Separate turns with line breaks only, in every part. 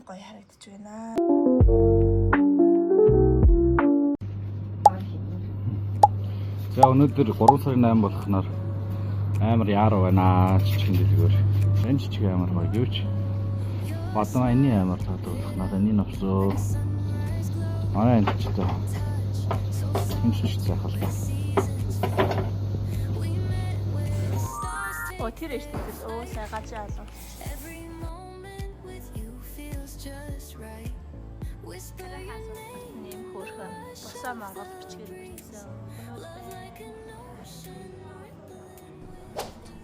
гоё харагдаж байна.
За өнөөдөр 3 сарын 8 болохноор амар яаруу байна чичгэн дэлгүүр. Энэ чичг амар гоё юу ч. Бадна энэ амар таадуулахнаар энэ навсоо. Манай энэ ч таа. Энэ ч сайхан.
Оо тэр эштээс оо сайгаж яалаа. Нэм хөөрхөн босоо Монгол бичгээр бичсэн.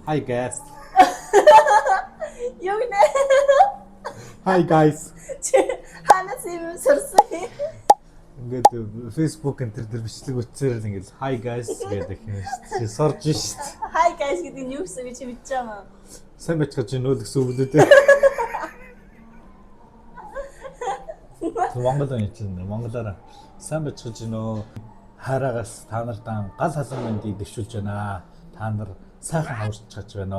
Hi guys.
Юу нэ?
Hi guys.
Ханаас юм сурсан.
Ингээд Facebook энэ төр бичлэг үтсээр ингээд hi guys гэдэг юм шүү дээ. Сорж шүү дээ.
Hi guys гэдэг нь юу гэсэн гэж мэдэж байгаа юм.
Сайн бачгаж нөл гэсэн үг лээ дээ. Монгол хэлсэн монголоор сайн бачгаж нөө хараагаас та нартаа гал халуун мэндийг дэвшүүлж байна. Та нар сайхан хавчж чаж байна.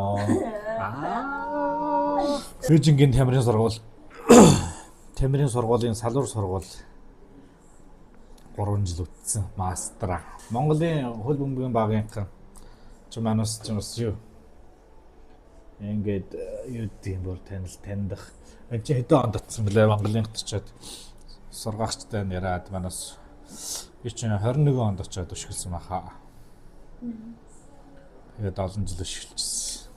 Бээжингийн тамирын сургууль. Тамирын сургуулийн салуур сургууль 3 жил үтсэн мастера. Монголын хөл бөмбөгийн багийнхан Чуманус юу. Ингээд юу тийм бүр таних. Энд чи хэдэн онд татсан блэ Монголын очиод сургаагчтай яриад манаас би чи 21 онд очиод өшгөлсөн баха. Тэгээд олон жил өшгөлжсэн.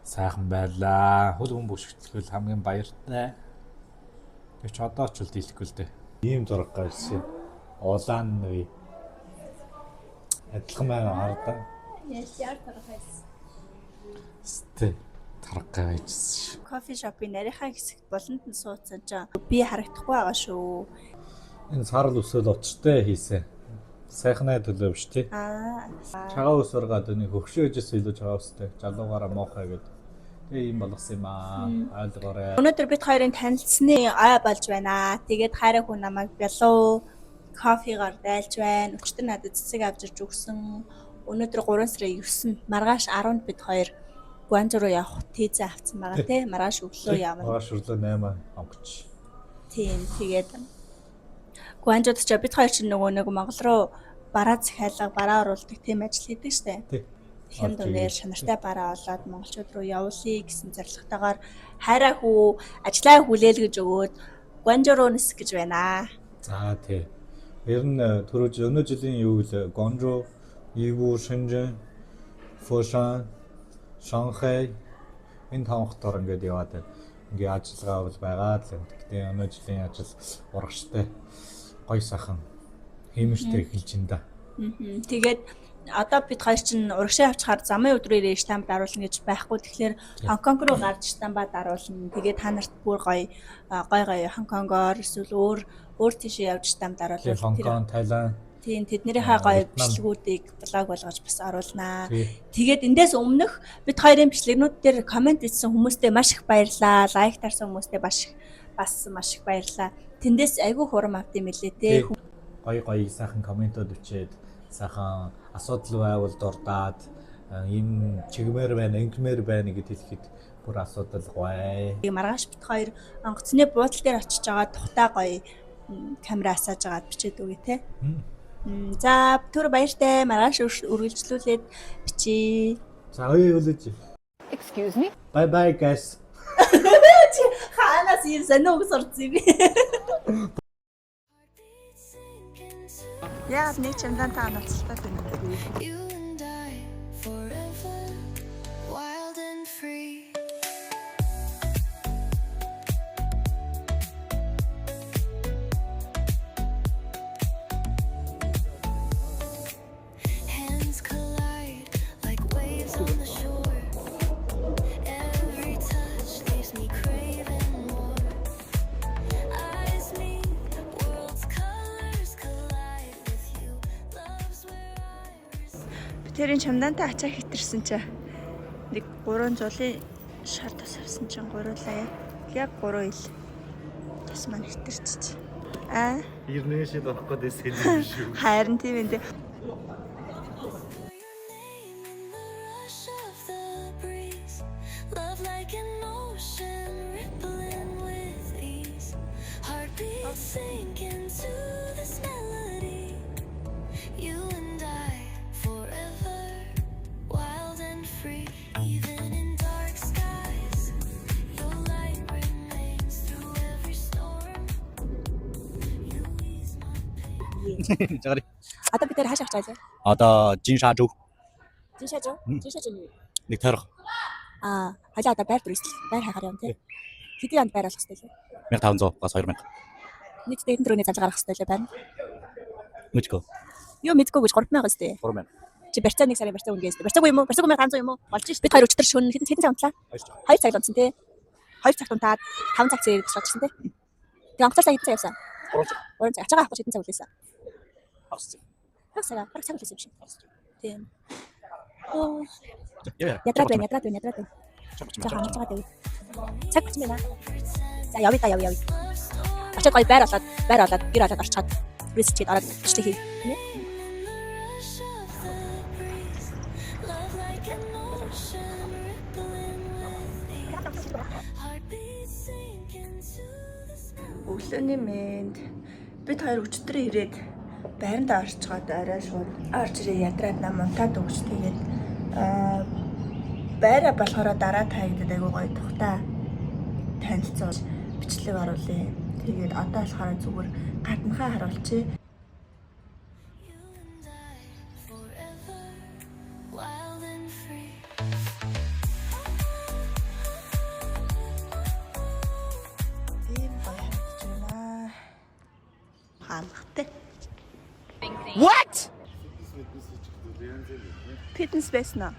Сайхан байлаа. Хөл бөмбөг өшгөлтөл хамгийн баяртай. Гэвч одоо ч үл дийлэхгүй л дээ. Ийм зураг гарсан. Улаан нүй. Адилхан байна хардаа.
Яар тарахайс.
Сте тархаа хийсэн.
Кофе шопын нарийнхаа хэсэгт болонд нь суудсан ч би харагдахгүй байгаа шүү.
Энэ сарал өсөөл очтой хийсэн. Сайхнаа төлөө биш тий. Чагаа ус ургаад өний хөвшөөжөөс илүү чагаа устай. Жалуугаараа моохай гэдэг. Тэгээ юм болгосон юм аа. Ойлгоорой.
Өнөөдөр бид хоёрын танилцсны ой болж байна. Тэгээд хайраа хүн намайг бялуу кофегаар дайлж байна. Өчтөр надад цэцэг авч ирж өгсөн. Өнөөдөр 3 сарын 9-нд маргааш 10-нд бид хоёр Гуанжуу руу явах тийзээ авсан байгаа тий. Маргааш өглөө явна.
Маргааш өглөө 8 онгоч.
Тийм тэгээд Гуанжууд ч бид хоёр чинь нөгөө нэг Монгол руу бараа захиалга бараа оруулдаг тийм ажил хийдэг штэ.
Тий.
Тэхэм дүнээр шанартай бараа олоод монголчууд руу явуулъя гэсэн зорилготойгоор хайраа хүү ажлаа хүлээлгэж өгөөд Гуанжуу руу нисэх гэж байна.
За тий. Ер нь түрүү өнөө жилийн юу вэ? Гуанжуу, Иву, Шэнжэн, Фошан, Шанхай энэ тавхтар ингээд яваад байна. Ингээ ажиллагаа бол байгаа л юм. Гэтэ өнөө жилийн ажил урагштай гоё сайхан хэмжтэй эхэлж байна да.
Тэгээд одоо бид хоёр чинь урагшаа авчихаар замын өдрөөрөө штамп даруулна гэж байхгүй. Тэгэхээр Хонконг руу гарч штампаа даруулна. Тэгээд та нарт бүр гоё Хонконгоор эсвэл өөр тийшээ явж штамп даруулна.
Хонконг, Тайланд.
Тийм тэднэрийнхээ гоё бичлэгүүдийг блог болгож бас оруулнаа. Тэгээд эндээс өмнөх бид хоёрын бичлэгнүүд дээр комент хийсэн хүмүүстээ маш их баярлалаа. Лайк тарсан хүмүүстээ маш их баярлалаа. Тэндээс айгүй хурам авд юм лээ те.
Гоё сайхан комментод өчээд сайхан асуудал байвал дурдаад ийм чигмээр байна, ингэмээр байна гэд хэлэхэд бүр асуудал гоё.
Маргааш бит хоёр онгоцны буудлын дээр очиж байгаа тухтай гоё камера асааж агаад бичээд өгье те. За түр баяртай маргааш үргэлжлүүлээд бичиж.
За өөлөж.
Excuse me.
Bye bye guys.
Ханаас ийм сонио үг сурцсан би. Яагаад нэг чамдан та нацалтай байна.
You and I forever wild and free. Hands collide like waves on the shore. Every touch leaves me craving more. Eyes meet, world's colors collide with you. Love's where I
Тэрийн чамдантай ачаа хитэрсэн чи нэг 3 зулын шар тас авсан чинь гурлаа яг 3 ил тас маань хитэрчих.
Ирнэ шид авахгүй дэсэл юм шүү.
Харин тийм ээ.
rush of the breeze. Love like an ocean rippling sink into this melody. You and I forever, wild and free. Even in dark skies, your light remains through every storm. You ease my pain.
자가리.
Одоо бид хаашаа очиж байгаа вэ?
Одоо Жиншажуу
Жишээж юу? Жишээж юу?
нэг тойрох
Хажаа одоо байр дүрслэл байр хайхаар юм тий. Хэдийн онд байр болох хэрэгтэй лээ?
1500-аас 2000.
Нийт дээд дөрөвний зам гаргах хэрэгтэй лээ байна.
Мөчгөө
Юу мэдгүй гэж 3000 өстэй.
3000.
Чи барьцаа нэг сарын барьцаа үнгээстэй. Барьцаагүй юм уу? Барьцаагүй 1500 юм уу? Болж ш. Бид хоёр өчтөр шөнө хэдэн цаг унтлаа? 2 цаг унтсан тий. 2 цаг унтаад 5 цаг зэрэг шатчихсан тий. Тэгээ анхцаар цаг хэдэн цаг явсан? 3 цаг. Ачаагаа авах хэдэн цаг үлээсэн?
Агс.
Баг цаг үлээсэн юм шиг. Тийм. Оо,
Яа.
ядраад байна. За хамаач байгаа дээ. Цаг бич мэнэ. За явъя. Очоод гоё байр болоод гэр болоод орчоод ресчээд ороод бичлэг хий. Нэ?
Love like an ocean rippling with ease. Heartbeats sink into this melody.
Өглөөний мэнд бид хоёр өчтөр ирээд байранда орчоод орой шууд орж ирээ ядраад нам унтаад өгч тэгээд байраа болохоор дараа таагдаад айгуу гоё тухтай танилцуулж бичлэг оруулъя. Тэгээд одоо болохоор зүгээр гаднахаа харуулчих.
You and I forever, wild and free.
Тийм гоё харагдаж байна. Хаамхтай.
What?
Фитнес байсан аа.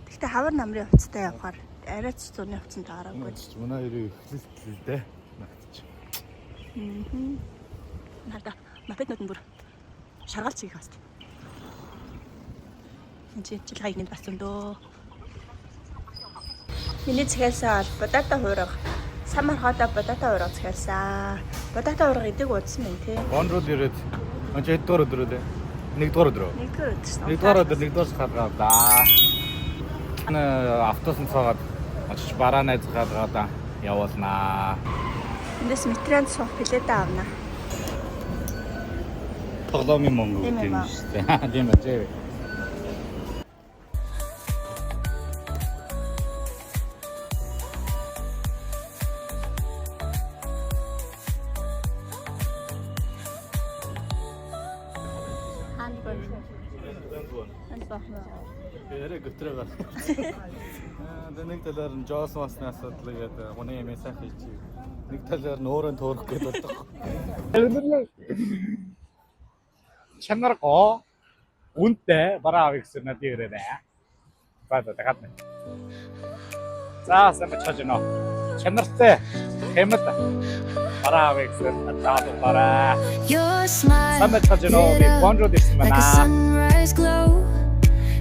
Гэхдээ хавар намрын хувцастай явахаар арай ч зүүнний хувцсан таараагүй.
Манай хоёрыг эхлэлтэй л дээ. Нагтч.
Надаа мапетнууд нь бүр шаргалж хийх хаст. Энд чи жилгайг нэм басан дөө. Миний цэхэлсээ бодата хуурах. Самархада бодата хуурах цэхэлсээ. Бодата хуурах идэг удсан мэн тий.
Гонрууд ирээд анч хэдгээр өдрөө дээ. Нэгдүгээр өдрөө.
Нэгдүгээр өдөрсөн.
Нэгдүгээр хадгаа да. Автобус цаагаад очиж бараа найз хадгаа явуулнаа.
Эндээс метранд суух билетээ авна.
Тоглоомын мөнгө
Тийм
тийм
ээ.
шүү дээ. Тийм ээ.
Хаана байна? Энд байна.
Ярэ götürэ гар. Нэг талаар нь Джос масны асуудал гэдэг хүний юм сайн хийж. Нэг талаар нь өөрөө төөрөх гэдэг боддог. Чанар гоо үнтэй бараа авах гэсэн надад ирээд аа. Баада дахад. За сайн бачиж гэнэ. Чанартай хэмэт бараа авах гэсэн надад бараа.
Your smile
Сайн бачиж гэнэ. Би контрол хийсэн
like a
байна.
sunrise glow.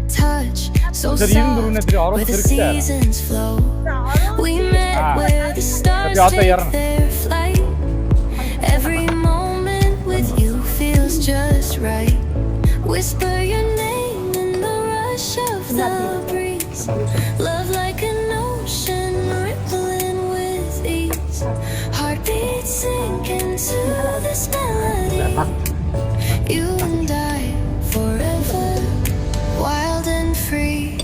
Touch so
Тэр 94-ний
soft
тэр орох
where the
хэрэгтэй.
seasons flow. We met where the stars
одоо
take
ярина.
their flight. Every moment with you feels just right. Whisper your name in the rush of the breeze. Love like an ocean rippling with ease. Heartbeats sink into this melody. You and I forever, wild and free.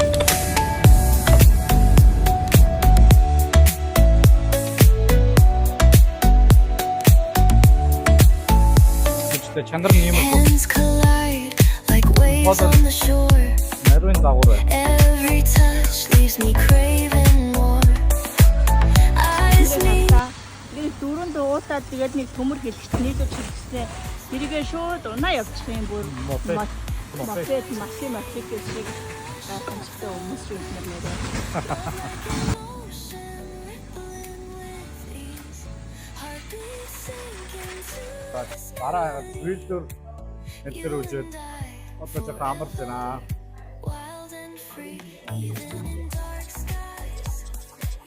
Гэхдээ чанар нь юм уу?
Hands collide like waves on the shore.
Нарийн дагуур бай.
Every touch leaves me craving more. Eyes meet.
Тэгээд дөрөнд уудаад тэгээд нэг төмөр хэлчихсэн нийлүүлж хэлчихсэн. Тэрийгээ шууд унаа явчих юм бүр
Мопед.
мопед машин гэсэн гайхамшигтай хүмүүс шүү нэрнээ.
Ocean rippling with ease. Heartbeats sink into
Бараа зүйлдэр нэтэр
you
үжээд
and I,
одоо ч амарч байна.
wild and free. In dark skies,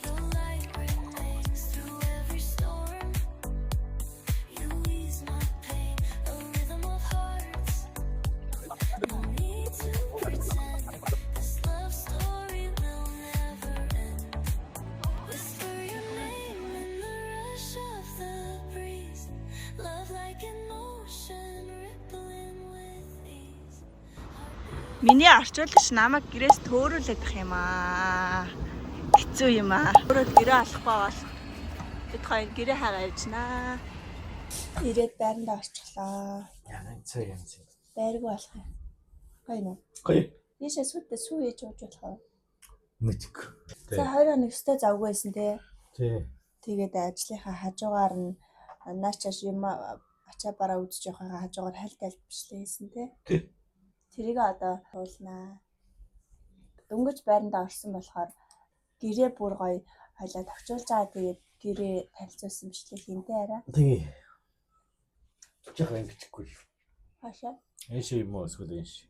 your light remains through every storm. You ease my pain, a rhythm of hearts. No need to pretend this love story will never end. Whisper your name in the rush of the breeze.
Миний орчуулагч намайг гэрээс төөрүүлээд ах юм аа. Хэцүү юм аа. Өөрөө гэрээ алахгүй бол бид хоёр гэрээ хагаа явжнаа. Ирээд байранда орчихлоо.
Яна цай юм.
Байргүй болох юм. Гоё нэ.
Гоё.
Ийшээ сүтээ сүү ээж ууж болох.
Мэдгүй.
За 2 хоног өстэй завгүй байсан те.
Тий.
Тэгээд ажлынхаа хажуугаар нь наачааш юм ачаа бараа үзэж явахаа хажуугаар хальт бичлээ хийсэн те.
Тий.
Тэрийг одоо уулнаа. Дөнгөж байранда орсон болохоор гэрээ бүр гоё хойлоо товчуулж байгаа. Тэгээд гэрээ танилцуулсан бичлэг хинтээ арай.
Тий. Жохоо ингэчихгүй.
Хаашаа.
Эш юм уу эсвэл эш.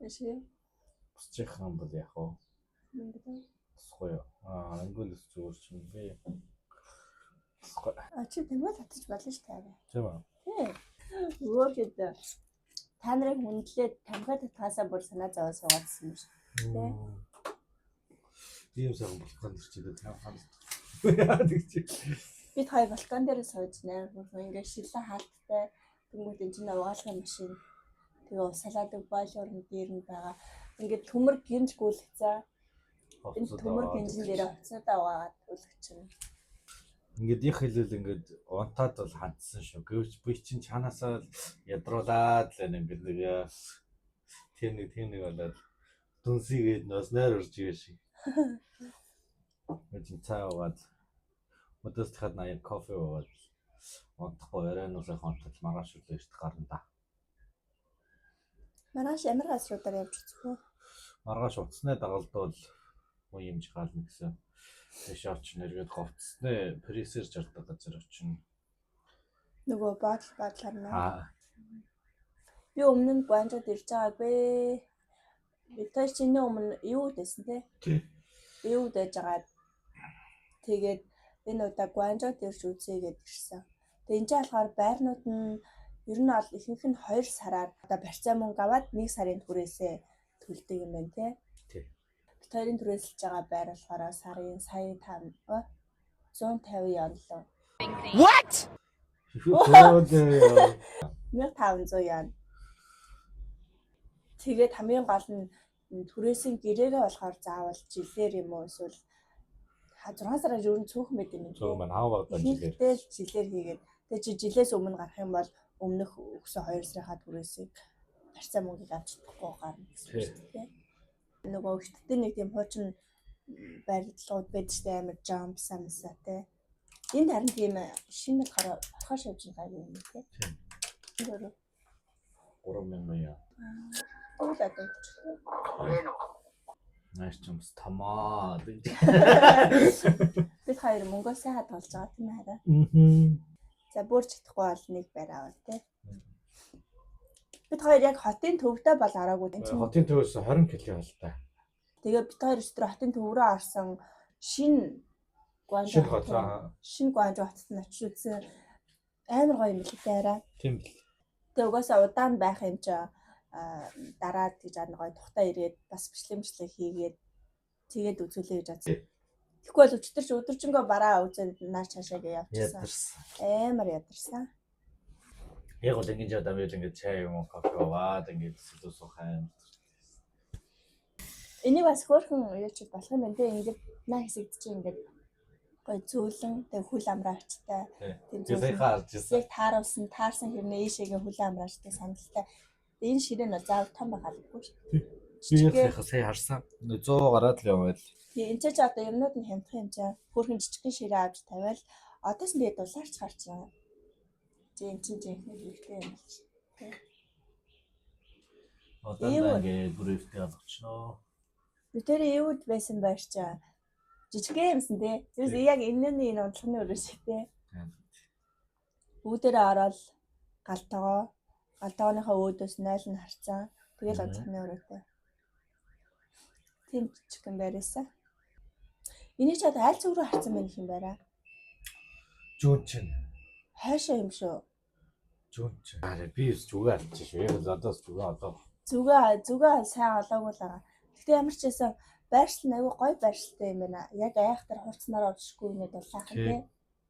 Эшээ.
Босчих юм бол яг уу. Сгүй. Англи зүгээр чинь би.
Чи тэмээ татчих болно шүү дээ.
Тийм үү?
Тий. Өөрөд та нарыг хүндлээд тамхи татхаасаа бүр санаа зовоо суугаадсан юм шиг. Тий.
Тийм сайн болгоно чигээ тийм хаа. Яа гэж.
Бид хоёр балкон дээр сууж нээр ингээд шилэн хаалттай тэнгууд энэ чинь угаалгын машин. Тэгээ усалаадаг бойлорын дээр нь байгаа. Ингээд төмөр гинж гүйлгцээ. Энэ төмөр гинжин дээр уцаадаа угаагаад үлгчихнэ.
Ингээд их хэлэл ингээд унтаад бол хандсан шүү. Гэвч би чинь чанаасаа ядруулаад л ингээд нэг тийм нэг болоод дүнсийгээд нас найр урж игээ шиг. Мэдэн цаагаад өдөөс дахиад 80 кофе уугаад унтахгүй оройноос хонтол маргааш үлээ шүү гарна.
Маргааш ямар газруудаар явж үзэх вэ?
Маргааш уцсны дагалдвал уймж гаална гэсэн. Тэш очно эргээд говцсны пресер жардаг газар очно.
Нөгөө баадлаар наа.
Аа.
Би өмнө нь Гуанчжууд ирж байгаагүй. Бид хоёр чинь өмнө юу дэсэн те?
Тий.
Юу дэж байгаа. Тэгээд энэ удаа Гуанчжууд ирж үзье гэдээ ирсэн. Тэгээд энэ ч болохоор байрнууд нь ер нь бол ихэнх нь 2 сараар одоо барьцаа мөнгө аваад 1 сарын түрээсээ төлдөг юм байна те.
Тий.
Бид хоёрын түрээсэлж байгаа байр болохоор сарын сая 150 янлаа.
What?
1500 яа. Тэгээд хамгийн гол нь түрээсийн гэрээгээ болохоор заавал жилээр юм уу эсвэл 6 сараар ер нь цөөхөн байд юм.
Зөв маань хаа багтаа жилээр.
Тэгэл жилээр хийгээд тэгээд чи жилээс өмнө гарах юм бол өмнөх өгсөн 2 сарынхаа түрээсийг барьцаа мөнгийг авч чадахгүй гарна гэсэн үг шүү дээ. Нөгөө өвчтөд нэг тийм хуучин барилгууд байдаг шүү дээ амар jump самсаа те. Энд харин тийм шинэ болохоор орхоо шавж байгаа юм те. Тэр
3000 яа.
Уулаад өгч.
Нааш чамс тамаа.
Бид хоёр мөнгөө сайхан толж байгаа тийм хараа. За бүр чадахгүй бол нэг байр аваад те. Бид хоёр яг хотын төвдөө бол араагүй.
Хотын төвөөс 20 км холтой.
Тэгээ бид хоёр өстөр хотын төв рүү орсон шинэ Гуанчжуу хотод нь очиж үзсэн амар гоё юм билээ арай.
Тийм бил.
Тэгээ угаасаа удаан байх юм чи дараа гэж гоё тухтаа ирээд бас бичлэмжлэг хийгээд тэгээд үзүүлээ гэж бодсон. Тэгэхгүй бол өчтөр чи өдөржингөө бараа үзээд наар цаашаагээ явчихсан. Амар ядарсан.
Яг л ингэж одоо би ингэж чай юм кофе уугаад ингэж сүлөө суух аим.
Энийг бас хөөрхөн юу ч болох юм те ингэж наа хэсэгд чи ингэж гоё зөөлөн тэг хүл амраачтай
тийм зөөлөн харж ирсэн.
Яг таарсан хэрнээ ийшээгээ хүл амраачтай саналтай. Энэ ширээ нь заавал том байгаалгүй шүү.
Би яг сая харсан 100 гараад л яваад.
Тэгээ энэ ч одоо юмнууд нь хямдах юм чаа. Хөөрхөн жижигхэн ширээ авч тавиал одоос нь би дулаарч харчихсан. Жин хэрэгтэй юм чи.
Одоо ингээд бүрээвтэй олгочноо.
Тэр юуд байсан байр чаа. Жижигхэн юмсан те. Тэрс яг энэний энэ унтлахны өрөө шиг те. Үүдэрээ ороод галтгооныхаа өөдөөс 0 нь харцсан. Тэгэл унтлахны өрөөтэй. Тийм жижигхэн байрээсаа. Энийг ч одоо аль зүг рүү харцсан байх юм байраа.
Жүүн чинь.
Хайшаа юм шүү.
Жүүн чинь. Би зүгээ алж шүү. Яг л одоос зүгээ одоо.
Зүгээ сайн олоогүй л байгаа. Гэхдээ ямар ч байсан байршил нь аюу гоё байршилтай юм байна. Яг айхтар хурцнараа өчшгүй юмэд улаах тий.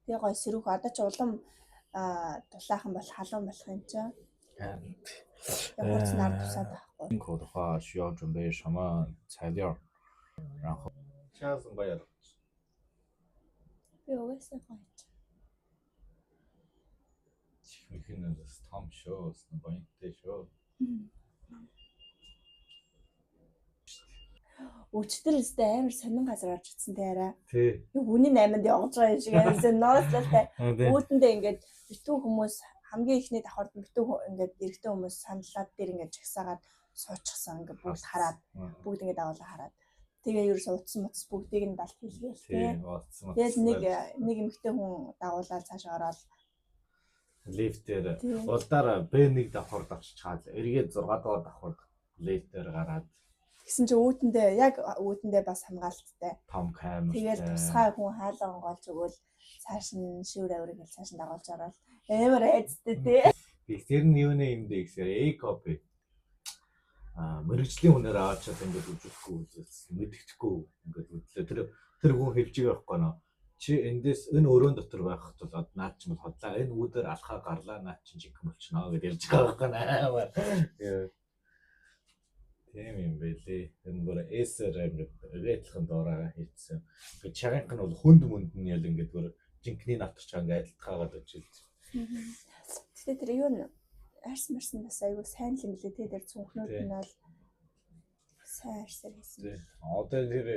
Тэгээ гоё сэрүүх одоо ч улам дулаахан бол халуун болох юм чинь.
Харин
Хурц нар тусаад байхгүй.
辛苦的话需要准备什么材料，然后下次不要
Би угаасаа гоё.
чихэнд там show с баянтай show.
Өчтөр өстэй амар сонин газар орж ирсэн те арай.
Тий.
Хүний 8-нд явж байгаа юм шиг байсан. Нууцлалтай.
Тий.
Үүдэндээ ингээд битүү хүмүүс хамгийн ихний давхард битүү ингээд эрэгтэй хүмүүс саналаад дээр ингээд жагсаагаад суучихсан ингээд бүгд хараад бүгд ингээд дагуулаа хараад. Тэгээ ерөөс утсан мутс бүгдийг нь далд хийлгээл
Тий.
те.
Утсан.
Тэгээд нэг эмэгтэй хүн дагуулаад цааш ороод
лифтээр улдаар Б1 давхар давчих чаад эргээд 6 дугаар давхар лифтээр гараад
гэсэн чи үүдэндээ бас хамгаалттай.
том камер.
Тэгээд тусгай хүн хаалга онгоолж өгөөл цааш нь шүүр авирыг хэл цааш нь дагуулж ороод амар айцтай тий.
Тэр нь юу нэ юм бэ гэхээр A-copy. Мэргэжлийн хүнээр аачаад ингээд үзүүлэхгүй үзүүлсэн мэдгэхгүй ингээд үзлээ. Тэр хүн хэлж байгаа байхгүй нөө. Чи эндээс энэ өрөөнд дотор байхад бол наад ч юм бол хотлаа энэ үүдээр алхаа гарлаа наад чинь чиг мөлчнөө гэж ярьж байгаа байхгүй. Тийм юм байлээ. Энэ бүр эсэр ингээд гээтлхэн доороо хийцсэн. Ингээд чаганх нь бол хүнд мүнд нь ял ингээд бүр жинкний натарч ингээд адилтгаагаад очилж.
Тэгтээ тэр юу н арс марсан бас айгүй сайн л юм лээ те тэр цүнхнүүд нь бол сайн арсаар хийсэн.
Одоо тэр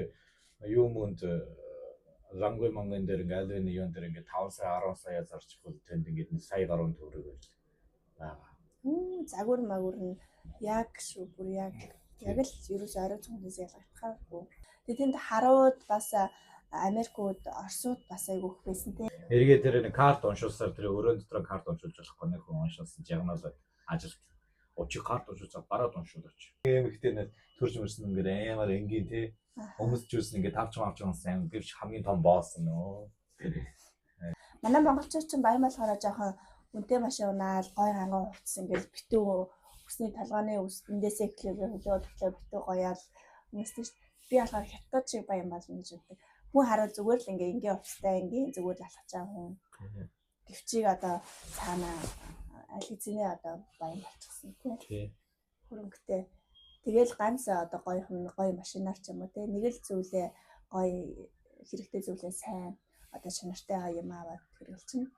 юу мөнд Рангой манган дээр ингээд аль нэг юм дээр ингээд 5 сая 10 сая зарчих бол тэнд ингээд 1 сая гаруй төгрөг байл.
Загвар магвар нь яг шүү бүр яг л ерөөс орой цугнаас ялгагдахааргүй. Тэгээ тэнд харууд бас Америкууд, Оросууд бас айгүйх байсан те.
Эргээ тэр нэг карт уншуулсаар тэр өрөөнд дотор карт уншуулж болохгүй нэг хүн уншуулсан жагнал ажилт. Очи карт уншуулсаар бараад уншуулаач. Эмэгтэй төрж мөрсөн ингээд амар энгийн те. Хүмүүс ч үсэн ингээд тавч мавчсан гэвч хамгийн том босс нөө.
Манай монголчууд ч баян болохоор жоохон үнэтэй машин унаал гой ханган хувцсан ингээд битүү өсний талгааны эндээсээ эхлэв хөдөө битүү гоёал хүмүүстэй би болохоор хятад шиг баян болно гэж үздэг. Хүн хараад зүгээр л ингээ ингийн хувцастай ингийн зүгээр л алхаж байгаа хүн. Гэвчийг одоо цаанаа аль хэзээ одоо баян болчихсон тий. Хөрөнгөтэй. Тэгэл ганц одоо гоё машинаар ч юм уу те нэг л зүйлээ гоё хэрэгтэй зүйлээ сайн одоо чанартай юм аваад хэрэгэлчихнэ.